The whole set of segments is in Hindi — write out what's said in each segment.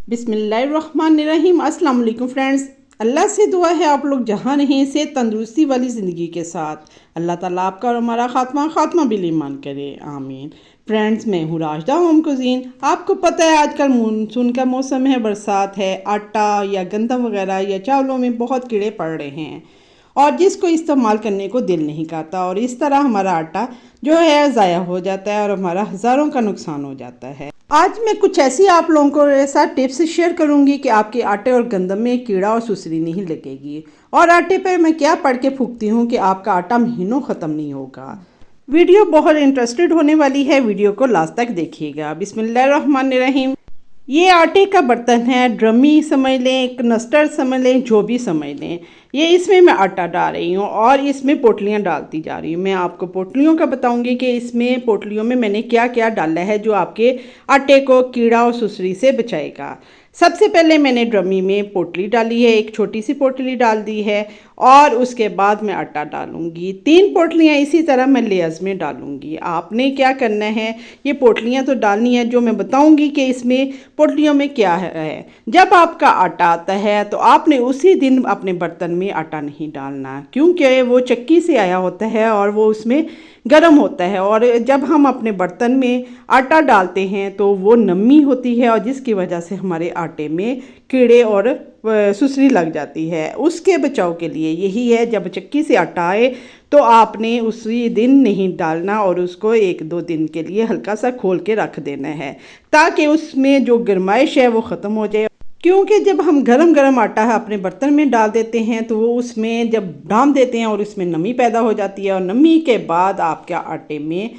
बिस्मिल्लाहिर्रहमानिर्रहीम। अस्सलाम वालेकुम फ्रेंड्स। अल्लाह से दुआ है आप लोग जहाँ रहें से तंदुरुस्ती वाली ज़िंदगी के साथ अल्लाह ताला आपका और हमारा खात्मा बिल ईमान करे, आमीन। फ्रेंड्स, मैं हूँ राशदा होम कुजीन। आपको पता है आजकल मानसून का मौसम है, बरसात है। आटा या गंदम वगैरह या चावलों में बहुत कीड़े पड़ रहे हैं और जिसको इस्तेमाल करने को दिल नहीं करता, और इस तरह हमारा आटा जो है ज़ाया हो जाता है और हमारा हज़ारों का नुकसान हो जाता है। आज मैं कुछ ऐसी आप लोगों को साथ टिप्स शेयर करूंगी कि आपके आटे और गंदम में कीड़ा और सुसरी नहीं लगेगी, और आटे पर मैं क्या पढ़ के फूंकती हूँ कि आपका आटा महीनों ख़त्म नहीं होगा। वीडियो बहुत इंटरेस्टेड होने वाली है, वीडियो को लास्ट तक देखिएगा। बिस्मिल्लाहिर्रहमानिर्रहीम। ये आटे का बर्तन है, ड्रमी समझ लें, एक नस्टर समझ लें, जो भी समझ लें। ये इसमें मैं आटा डाल रही हूँ और इसमें पोटलियाँ डालती जा रही हूँ। मैं आपको पोटलियों का बताऊंगी कि इसमें पोटलियों में मैंने क्या क्या डाला है जो आपके आटे को कीड़ा और सुसरी से बचाएगा। सबसे पहले मैंने ड्रमी में पोटली डाली है, एक छोटी सी पोटली डाल दी है, और उसके बाद मैं आटा डालूंगी। 3 पोटलियाँ इसी तरह मैं लेयर्स में डालूंगी। आपने क्या करना है, ये पोटलियाँ तो डालनी है, जो मैं बताऊंगी कि इसमें पोटलियों में क्या है। जब आपका आटा आता है तो आपने उसी दिन अपने बर्तन में आटा नहीं डालना, क्योंकि वो चक्की से आया होता है और वो उसमें गर्म होता है, और जब हम अपने बर्तन में आटा डालते हैं तो वो नमी होती है और जिसकी वजह से हमारे आटे में कीड़े और सुसरी लग जाती है। उसके बचाव के लिए यही है, जब चक्की से आटा आए तो आपने उसी दिन नहीं डालना और उसको 1-2 दिन के लिए हल्का सा खोल के रख देना है, ताकि उसमें जो गर्माइश है वो ख़त्म हो जाए। क्योंकि जब हम गरम गरम आटा है अपने बर्तन में डाल देते हैं तो वो उसमें जब डाल देते हैं और उसमें नमी पैदा हो जाती है, और नमी के बाद आपके आटे में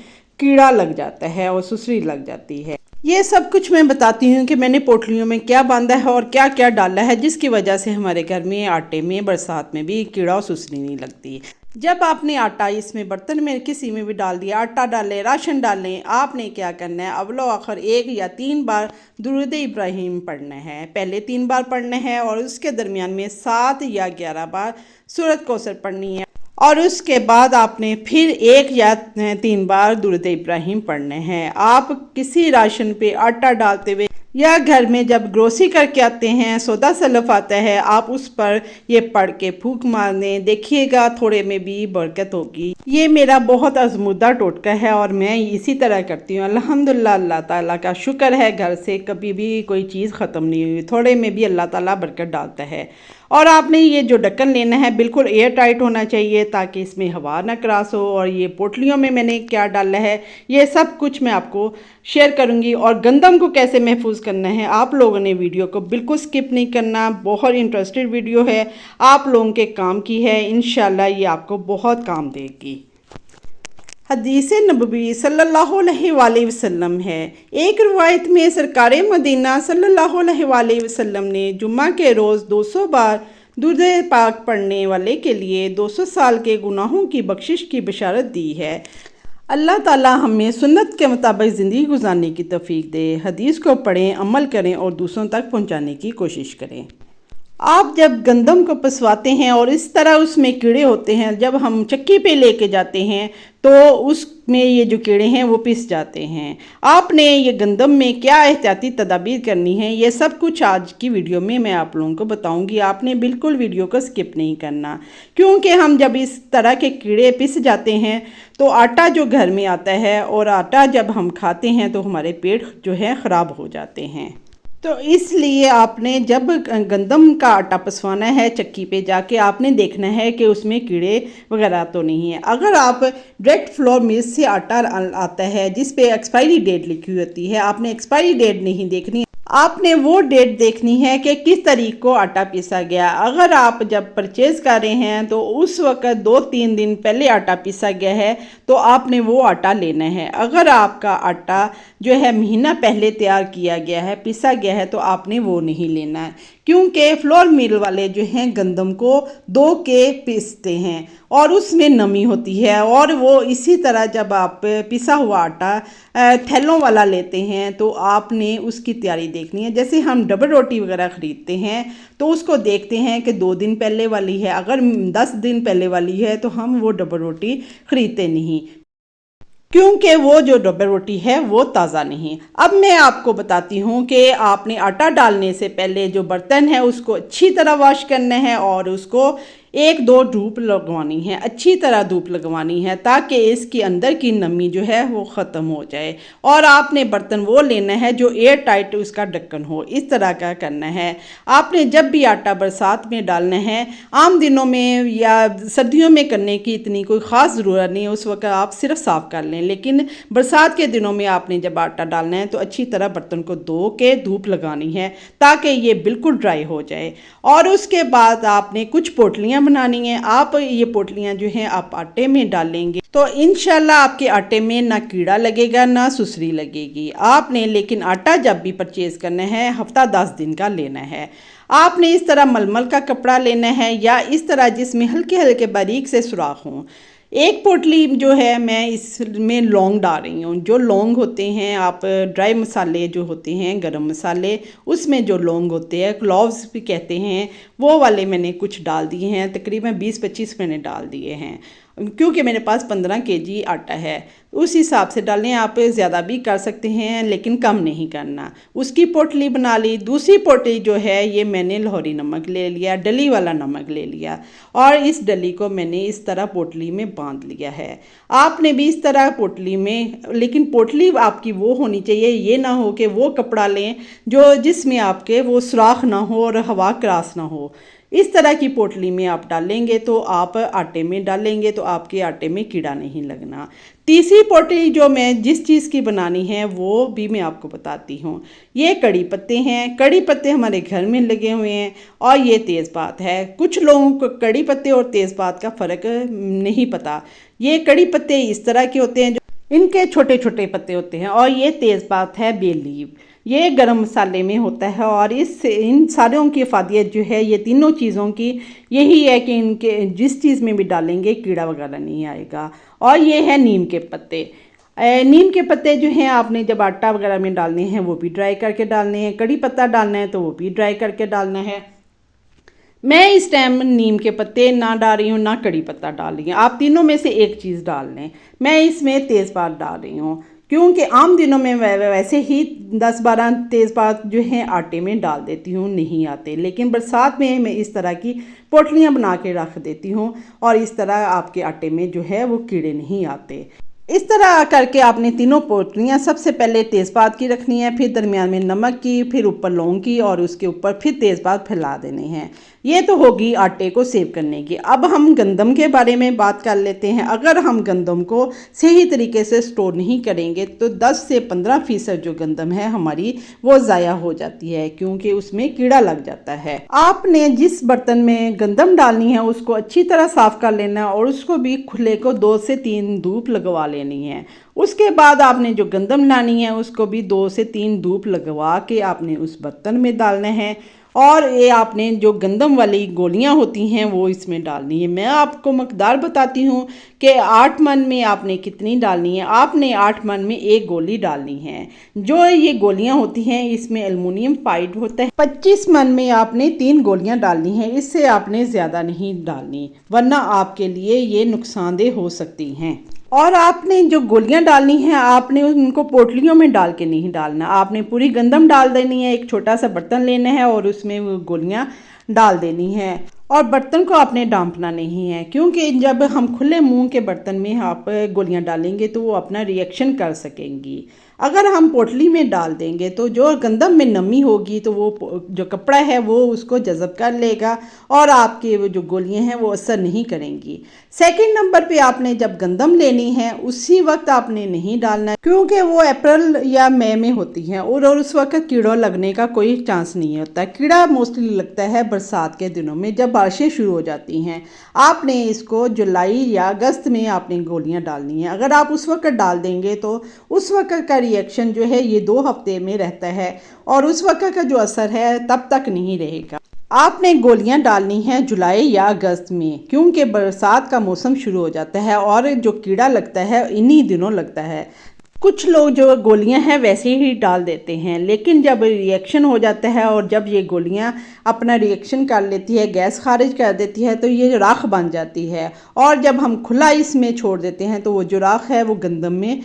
कीड़ा लग जाता है और सुसरी लग जाती है। ये सब कुछ मैं बताती हूँ कि मैंने पोटलियों में क्या बांधा है और क्या क्या डाला है, जिसकी वजह से हमारे घर में आटे में बरसात में भी कीड़ा और सुसरी नहीं लगती। जब आपने आटा इसमें बर्तन में किसी में भी डाल दिया, आटा डालें, राशन डालें, आपने क्या करना है, अव्वलो आखिर 1 या 3 बार दुरूद इब्राहिम पढ़ना है। पहले 3 बार पढ़ना है और उसके दरमियान में 7 या 11 बार सूरत कौसर पढ़नी है, और उसके बाद आपने फिर 1 या 3 बार दुरूद इब्राहिम पढ़ने हैं। आप किसी राशन पे आटा डालते हुए या घर में जब ग्रोसरी करके आते हैं, सौदा सलफ आता है, आप उस पर ये पढ़ के फूंक मार दें, देखिएगा थोड़े में भी बरकत होगी। ये मेरा बहुत आजमूदा टोटका है और मैं इसी तरह करती हूँ। अल्हम्दुलिल्लाह, अल्लाह ताला का शुक्र है, घर से कभी भी कोई चीज़ ख़त्म नहीं हुई, थोड़े में भी अल्लाह ताला बरकत डालता है। और आपने ये जो ढक्कन लेना है बिल्कुल एयर टाइट होना चाहिए, ताकि इसमें हवा ना क्रॉस हो। और ये पोटलियों में मैंने क्या डाला है ये सब कुछ मैं आपको शेयर करूंगी, और गंदम को कैसे महफूज करना है आप लोगों ने वीडियो को बिल्कुल स्किप नहीं करना। बहुत इंटरेस्टेड वीडियो है, आप लोगों के काम की है, इंशाल्लाह ये आपको बहुत काम देगी। हदीस नबवी सल्लल्लाहु अलैहि वसल्लम है। एक रिवायत में सरकार मदीना सल्लल्लाहु अलैहि वसल्लम ने जुम्मा के रोज़ 200 बार दुरूद पाक पढ़ने वाले के लिए 200 साल के गुनाहों की बख्शिश की बशारत दी है। अल्लाह ताला हमें सुन्नत के मुताबिक ज़िंदगी गुजारने की तौफीक दे। हदीस को पढ़ें, अमल करें और दूसरों तक पहुंचाने की कोशिश करें। आप जब गंदम को पिसवाते हैं और इस तरह उसमें कीड़े होते हैं, जब हम चक्की पे लेके जाते हैं तो उसमें ये जो कीड़े हैं वो पिस जाते हैं। आपने ये गंदम में क्या एहतियाती तदाबीर करनी है, ये सब कुछ आज की वीडियो में मैं आप लोगों को बताऊंगी। आपने बिल्कुल वीडियो को स्किप नहीं करना, क्योंकि हम जब इस तरह के कीड़े पिस जाते हैं तो आटा जो घर में आता है, और आटा जब हम खाते हैं तो हमारे पेट जो है ख़राब हो जाते हैं। तो इसलिए आपने जब गंदम का आटा पिसवाना है चक्की पे जाके आपने देखना है कि उसमें कीड़े वगैरह तो नहीं है। अगर आप डायरेक्ट फ्लोर मिल से आटा आता है जिस पे एक्सपायरी डेट लिखी होती है, आपने एक्सपायरी डेट नहीं देखनी, आपने वो डेट देखनी है कि किस तारीख को आटा पीसा गया। अगर आप जब परचेज़ कर रहे हैं तो उस वक्त 2-3 दिन पहले आटा पीसा गया है तो आपने वो आटा लेना है। अगर आपका आटा जो है महीना पहले तैयार किया गया है, पीसा गया है, तो आपने वो नहीं लेना है, क्योंकि फ्लोर मिल वाले जो हैं गंदम को 2 के पीसते हैं और उसमें नमी होती है। और वो इसी तरह जब आप पिसा हुआ आटा थैलों वाला लेते हैं तो आपने उसकी तैयारी देखनी है। जैसे हम डबल रोटी वगैरह ख़रीदते हैं तो उसको देखते हैं कि 2 दिन पहले वाली है, अगर 10 दिन पहले वाली है तो हम वो डबल रोटी ख़रीदते नहीं, क्योंकि वो जो डबल रोटी है वो ताज़ा नहीं। अब मैं आपको बताती हूँ कि आपने आटा डालने से पहले जो बर्तन है उसको अच्छी तरह वॉश करना है और उसको एक दो धूप लगवानी है, अच्छी तरह धूप लगवानी है ताकि इसके अंदर की नमी जो है वो ख़त्म हो जाए। और आपने बर्तन वो लेना है जो एयर टाइट उसका ढक्कन हो, इस तरह का करना है। आपने जब भी आटा बरसात में डालना है, आम दिनों में या सर्दियों में करने की इतनी कोई ख़ास ज़रूरत नहीं है, उस वक्त आप सिर्फ साफ़ कर लें। लेकिन बरसात के दिनों में आपने जब आटा डालना है तो अच्छी तरह बर्तन को धो के धूप लगानी है ताकि ये बिल्कुल ड्राई हो जाए। और उसके बाद आपने कुछ पोटलियाँ बनानी है। आप ये पोटलियाँ जो हैं आप आटे में डालेंगे तो इंशाल्लाह आपके आटे में ना कीड़ा लगेगा ना सुसरी लगेगी। आपने लेकिन आटा जब भी परचेज़ करना है हफ्ता 10 दिन का लेना है। आपने इस तरह मलमल का कपड़ा लेना है या इस तरह जिसमें हल्के हल्के बारीक से सुराख हों। एक पोटली जो है मैं इसमें लौंग डाल रही हूँ। जो लौंग होते हैं, आप ड्राई मसाले जो होते हैं गरम मसाले, उसमें जो लौंग होते हैं, क्लोव्स भी कहते हैं, वो वाले मैंने कुछ डाल दिए हैं। तकरीबन 20-25 मैंने डाल दिए हैं क्योंकि मेरे पास 15 केजी आटा है। उस हिसाब से डालें। आप ज़्यादा भी कर सकते हैं लेकिन कम नहीं करना। उसकी पोटली बना ली। दूसरी पोटली जो है ये मैंने लाहौरी नमक ले लिया, डली वाला नमक ले लिया और इस डली को मैंने इस तरह पोटली में बांध लिया है। आपने भी इस तरह पोटली में, लेकिन पोटली आपकी वो होनी चाहिए, ये ना हो कि वो कपड़ा लें जो जिसमें आपके वो सुराख ना हो और हवा क्रॉस ना हो। इस तरह की पोटली में आप डालेंगे तो आप आटे में डालेंगे तो आपके आटे में कीड़ा नहीं लगना। तीसरी पोटली जो मैं जिस चीज़ की बनानी है वो भी मैं आपको बताती हूँ। ये कड़ी पत्ते हैं। कड़ी पत्ते हमारे घर में लगे हुए हैं और ये तेज़पात है। कुछ लोगों को कड़ी पत्ते और तेज़पात का फ़र्क नहीं पता। ये कड़ी पत्ते इस तरह के होते हैं, जो इनके छोटे छोटे पत्ते होते हैं, और ये तेज़पात है बे लीव, ये गरम मसाले में होता है। और इन सारों की अफादियत जो है ये तीनों चीज़ों की यही है कि इनके जिस चीज़ में भी डालेंगे कीड़ा वगैरह नहीं आएगा। और ये है नीम के पत्ते। नीम के पत्ते जो हैं आपने जब आटा वगैरह में डालने हैं वो भी ड्राई करके डालने हैं। कड़ी पत्ता डालना है तो वो भी ड्राई करके डालना है। मैं इस टाइम नीम के पत्ते ना डाल रही हूँ ना कड़ी पत्ता डाल रही हूँ। आप तीनों में से एक चीज़ डाल लें। मैं इसमें तेज़पात डाल रही हूँ क्योंकि आम दिनों में वैसे ही 10-12 तेज़पात जो हैं आटे में डाल देती हूँ, नहीं आते। लेकिन बरसात में मैं इस तरह की पोटलियाँ बना के रख देती हूँ और इस तरह आपके आटे में जो है वो कीड़े नहीं आते। इस तरह करके आपने तीनों पोटलियाँ सबसे पहले तेज़पात की रखनी है, फिर दरमियान में नमक की, फिर ऊपर लौंग की और उसके ऊपर फिर तेज़पात फैला देने हैं। ये तो होगी आटे को सेव करने की। अब हम गंदम के बारे में बात कर लेते हैं। अगर हम गंदम को सही तरीके से स्टोर नहीं करेंगे तो 10 से 15% जो गंदम है हमारी वो ज़ाया हो जाती है क्योंकि उसमें कीड़ा लग जाता है। आपने जिस बर्तन में गंदम डालनी है उसको अच्छी तरह साफ़ कर लेना है और उसको भी खुले को 2 से 3 धूप लगवा लेनी है। उसके बाद आपने जो गंदम लानी है उसको भी 2 से 3 धूप लगवा के आपने उस बर्तन में डालना है। और ये आपने जो गंदम वाली गोलियां होती हैं वो इसमें डालनी है। मैं आपको मकदार बताती हूँ कि 8 मन में आपने कितनी डालनी है। आपने 8 मन में 1 गोली डालनी है। जो ये गोलियां होती हैं इसमें एल्युमिनियम फाइड होता है। 25 मन में आपने 3 गोलियां डालनी है, इससे आपने ज़्यादा नहीं डालनी वरना आपके लिए ये नुकसानदेह हो सकती हैं। और आपने जो गोलियां डालनी हैं आपने उनको पोटलियों में डाल के नहीं डालना। आपने पूरी गंदम डाल देनी है। एक छोटा सा बर्तन लेना है और उसमें वो गोलियां डाल देनी है और बर्तन को आपने डांपना नहीं है क्योंकि जब हम खुले मुंह के बर्तन में आप गोलियां डालेंगे तो वो अपना रिएक्शन कर सकेंगी। अगर हम पोटली में डाल देंगे तो जो गंदम में नमी होगी तो वो जो कपड़ा है वो उसको जज़ब कर लेगा और आपके वो जो गोलियां हैं वो असर नहीं करेंगी। सेकंड नंबर पे आपने जब गंदम लेनी है उसी वक्त आपने नहीं डालना क्योंकि वो अप्रैल या मई में होती हैं और उस वक्त कीड़ों लगने का कोई चांस नहीं होता। कीड़ा मोस्टली लगता है बरसात के दिनों में जब बारिशें शुरू हो जाती हैं। आपने इसको जुलाई या अगस्त में आपने गोलियां डालनी है। अगर आप उस वक्त डाल देंगे तो उस वक्त का रिएक्शन जो है ये 2 हफ्ते में रहता है और उस वक्त का जो असर है तब तक नहीं रहेगा। आपने गोलियां डालनी है जुलाई या अगस्त में क्योंकि बरसात का मौसम शुरू हो जाता है और जो कीड़ा लगता है इन्हीं दिनों लगता है। कुछ लोग जो गोलियां हैं वैसे ही डाल देते हैं, लेकिन जब रिएक्शन हो जाता है और जब ये गोलियां अपना रिएक्शन कर लेती है, गैस खारिज कर देती है, तो ये राख बन जाती है। और जब हम खुला इसमें छोड़ देते हैं तो वो जो राख है वो गंदम में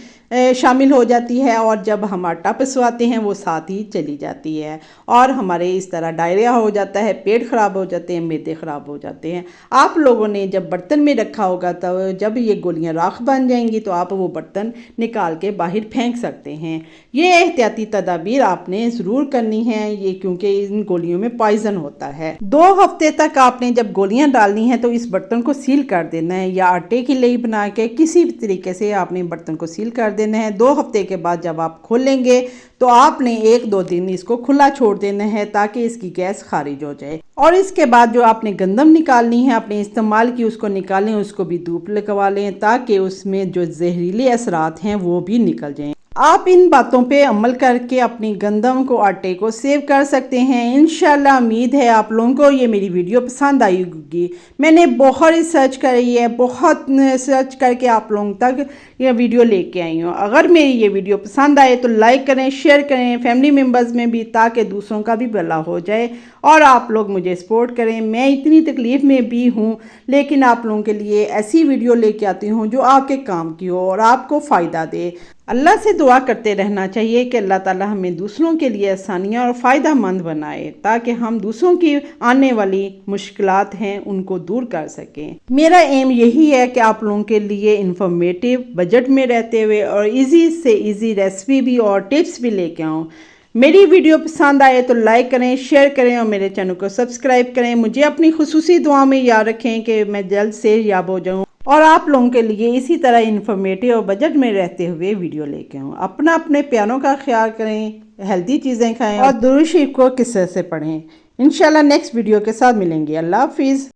शामिल हो जाती है, और जब हम आटा पिसवाते हैं वो साथ ही चली जाती है, और हमारे इस तरह डायरिया हो जाता है, पेट ख़राब हो जाते हैं, मैदे ख़राब हो जाते हैं। आप लोगों ने जब बर्तन में रखा होगा तो जब ये गोलियां राख बन जाएंगी तो आप वो बर्तन निकाल के बाहर फेंक सकते हैं। ये एहतियाती तदाबीर आपने ज़रूर करनी है, ये क्योंकि इन गोलियों में पॉइजन होता है। 2 हफ्ते तक आपने जब गोलियां डालनी है तो इस बर्तन को सील कर देना है, या आटे की लेई बना के किसी भी तरीके से आपने बर्तन को सील कर देना है। 2 हफ्ते के बाद जब आप खोलेंगे तो आपने 1-2 दिन इसको खुला छोड़ देना है ताकि इसकी गैस खारिज हो जाए। और इसके बाद जो आपने गंदम निकालनी है अपने इस्तेमाल की, उसको निकालें, उसको भी धूप लगवा लें ताकि उसमें जो जहरीले असरात हैं वो भी निकल जाएं। आप इन बातों पे अमल करके अपनी गंदम को, आटे को सेव कर सकते हैं। इंशाल्लाह उम्मीद है आप लोगों को ये मेरी वीडियो पसंद आई होगी। मैंने बहुत रिसर्च करी है, बहुत रिसर्च करके आप लोगों तक ये वीडियो लेके आई हूँ। अगर मेरी ये वीडियो पसंद आए तो लाइक करें, शेयर करें फैमिली मेम्बर्स में भी, ताकि दूसरों का भी भला हो जाए और आप लोग मुझे सपोर्ट करें। मैं इतनी तकलीफ़ में भी हूँ, लेकिन आप लोगों के लिए ऐसी वीडियो लेके आती हूँ जो आपके काम की हो और आपको फ़ायदा दे। अल्लाह से दुआ करते रहना चाहिए कि अल्लाह ताला हमें दूसरों के लिए आसानियाँ और फ़ायदा मंद बनाए, ताकि हम दूसरों की आने वाली मुश्किलात हैं उनको दूर कर सकें। मेरा एम यही है कि आप लोगों के लिए इंफॉर्मेटिव, बजट में रहते हुए और इजी से इजी रेसिपी भी और टिप्स भी लेके आऊँ। मेरी वीडियो पसंद आए तो लाइक करें, शेयर करें और मेरे चैनल को सब्सक्राइब करें। मुझे अपनी खुसूसी दुआ में याद रखें कि मैं जल्द से याब हो जाऊँ और आप लोगों के लिए इसी तरह इन्फॉर्मेटिव और बजट में रहते हुए वीडियो लेके आऊँ। अपने प्यारों का ख्याल करें, हेल्दी चीज़ें खाएं और दुरूद शरीफ को किस्से से पढ़ें। इंशाल्लाह नेक्स्ट वीडियो के साथ मिलेंगे। अल्लाह हाफिज़।